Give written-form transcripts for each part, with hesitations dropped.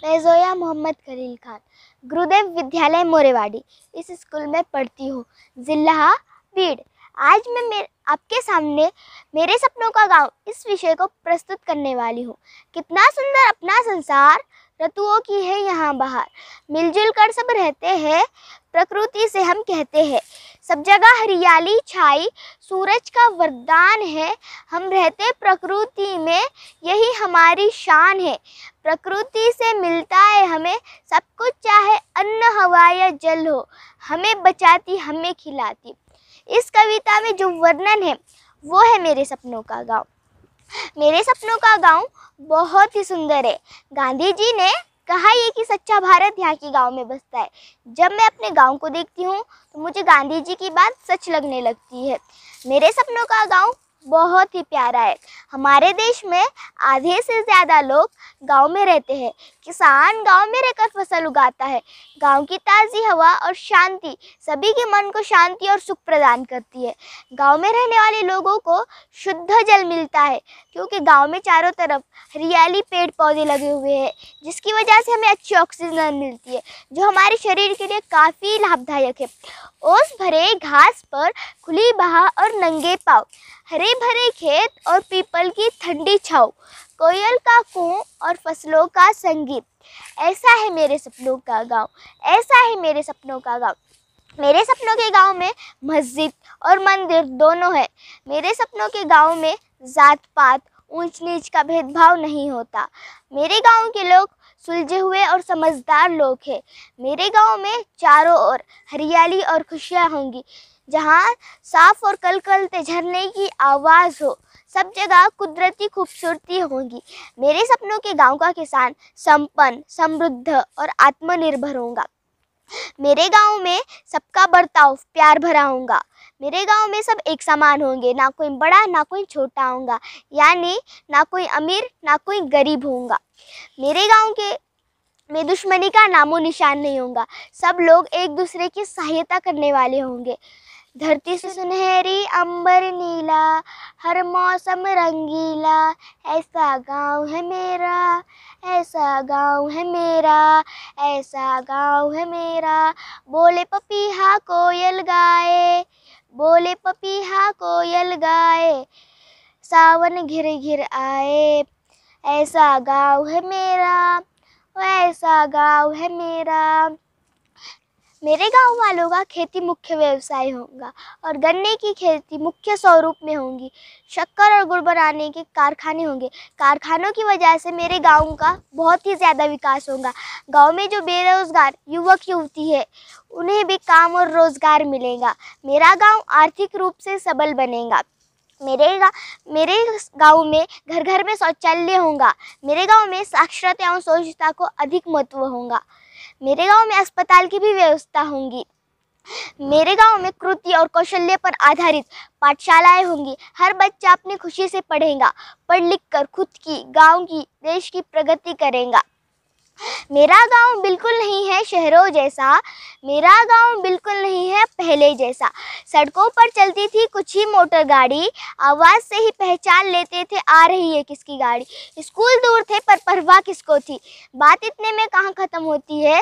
मैं ज़ोया मोहम्मद खलील खान गुरुदेव विद्यालय मोरेवाड़ी इस स्कूल में पढ़ती हूँ, ज़िला बीड़। आज मैं आपके सामने मेरे सपनों का गांव इस विषय को प्रस्तुत करने वाली हूँ। कितना सुंदर अपना संसार, ऋतुओं की है यहाँ बहार। मिलजुल कर सब रहते हैं, प्रकृति से हम कहते हैं। सब जगह हरियाली छाई, सूरज का वरदान है। हम रहते प्रकृति में, यही हमारी शान है। प्रकृति से मिलता है हमें सब कुछ, चाहे अन्न हवा या जल हो। हमें बचाती, हमें खिलाती। इस कविता में जो वर्णन है वो है मेरे सपनों का गांव। मेरे सपनों का गांव बहुत ही सुंदर है। गांधी जी ने कहा ये कि सच्चा भारत यहाँ के गांव में बसता है। जब मैं अपने गांव को देखती हूँ तो मुझे गांधी जी की बात सच लगने लगती है। मेरे सपनों का गांव बहुत ही प्यारा है। हमारे देश में आधे से ज़्यादा लोग गांव में रहते हैं। किसान गांव में रहकर फसल उगाता है। गांव की ताज़ी हवा और शांति सभी के मन को शांति और सुख प्रदान करती है। गांव में रहने वाले लोगों को शुद्ध जल मिलता है, क्योंकि गांव में चारों तरफ हरियाली, पेड़ पौधे लगे हुए हैं, जिसकी वजह से हमें अच्छी ऑक्सीजन मिलती है, जो हमारे शरीर के लिए काफ़ी लाभदायक है। ओस भरे घास पर खुली बहा और नंगे पाँव, हरे भरे खेत और पीपल की ठंडी छाँव, कोयल का कूँ और फसलों का संगीत। ऐसा है मेरे सपनों का गांव, ऐसा है मेरे सपनों का गांव। मेरे सपनों के गांव में मस्जिद और मंदिर दोनों है। मेरे सपनों के गांव में जात पात, ऊंच नीच का भेदभाव नहीं होता। मेरे गांव के लोग सुलझे हुए और समझदार लोग हैं। मेरे गांव में चारों ओर हरियाली और खुशियां होंगी, जहां साफ और कलकलते झरने की आवाज़ हो। सब जगह कुदरती खूबसूरती होगी। मेरे सपनों के गांव का किसान संपन्न, समृद्ध और आत्मनिर्भर होगा। मेरे गांव में सबका बर्ताव प्यार भरा होगा। मेरे गांव में सब एक समान होंगे, ना कोई बड़ा ना कोई छोटा होगा, यानी ना कोई अमीर ना कोई गरीब होगा। मेरे गांव के में दुश्मनी का नामो निशान नहीं होगा। सब लोग एक दूसरे की सहायता करने वाले होंगे। धरती से सुनहरी, अंबर नीला, हर मौसम रंगीला, ऐसा गांव है मेरा, ऐसा गांव है मेरा, ऐसा गांव है मेरा। बोले पपीहा कोयल गाए, बोले पपीहा कोयल गाए, सावन घिर घिर आए। ऐसा गांव है मेरा, ऐसा गांव है मेरा। मेरे गांव वालों का खेती मुख्य व्यवसाय होगा और गन्ने की खेती मुख्य स्वरूप में होंगी। शक्कर और गुड़ बनाने के कारखाने होंगे। कारखानों की वजह से मेरे गांव का बहुत ही ज़्यादा विकास होगा। गांव में जो बेरोजगार युवक युवती है उन्हें भी काम और रोज़गार मिलेगा। मेरा गांव आर्थिक रूप से सबल बनेगा। मेरे गांव में घर घर में शौचालय होगा। मेरे गांव में साक्षरता एवं स्वच्छता को अधिक महत्व होगा। मेरे गांव में अस्पताल की भी व्यवस्था होंगी। मेरे गांव में कृति और कौशल्य पर आधारित पाठशालाएं होंगी। हर बच्चा अपनी खुशी से पढ़ेगा, पढ़ लिख कर खुद की, गांव की, देश की प्रगति करेगा। मेरा गांव बिल्कुल नहीं है शहरों जैसा, मेरा गांव बिल्कुल नहीं है पहले जैसा। सड़कों पर चलती थी कुछ ही मोटर गाड़ी, आवाज़ से ही पहचान लेते थे आ रही है किसकी गाड़ी। स्कूल दूर थे पर परवाह किसको थी, बात इतने में कहाँ ख़त्म होती है।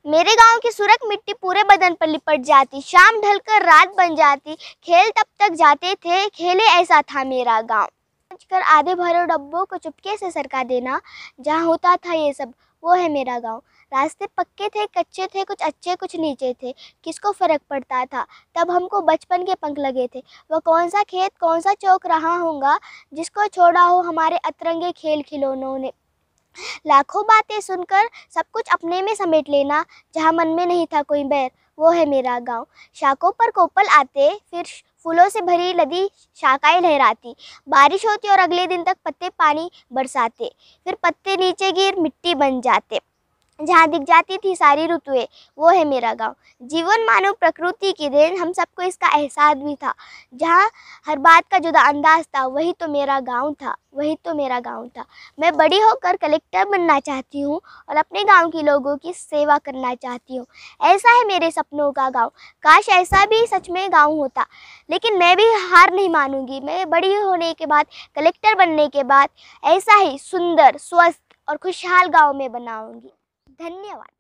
मेरे गांव की सुरख मिट्टी पूरे बदन पर लिपट जाती, शाम ढलकर रात बन जाती, खेल तब तक जाते थे खेले, ऐसा था मेरा गाँव। कर आधे भरे डब्बों को चुपके से सरका देना, जहाँ होता था ये सब वो है मेरा गांव। रास्ते पक्के थे, कच्चे थे, कुछ अच्छे कुछ नीचे थे, किसको फ़र्क पड़ता था। तब हमको बचपन के पंख लगे थे। वह कौन सा खेत कौन सा चौक रहा होगा, जिसको छोड़ा हो हमारे अतरंगे खेल खिलौनों ने। लाखों बातें सुनकर सब कुछ अपने में समेट लेना, जहाँ मन में नहीं था कोई बैर, वो है मेरा गांव। शाखों पर कोपल आते, फिर फूलों से भरी लदी शाखाएं लहराती, बारिश होती और अगले दिन तक पत्ते पानी बरसाते, फिर पत्ते नीचे गिर मिट्टी बन जाते, जहाँ दिख जाती थी सारी ऋतुएं, वो है मेरा गांव। जीवन मानो प्रकृति की देन, हम सबको इसका एहसास भी था। जहाँ हर बात का जुदा अंदाज था, वही तो मेरा गांव था, वही तो मेरा गांव था। मैं बड़ी होकर कलेक्टर बनना चाहती हूँ और अपने गांव के लोगों की सेवा करना चाहती हूँ। ऐसा है मेरे सपनों का गांव। काश ऐसा भी सच में गांव होता, लेकिन मैं भी हार नहीं मानूंगी। मैं बड़ी होने के बाद, कलेक्टर बनने के बाद ऐसा ही सुंदर, स्वस्थ और खुशहाल गांव में बनाऊंगी। धन्यवाद।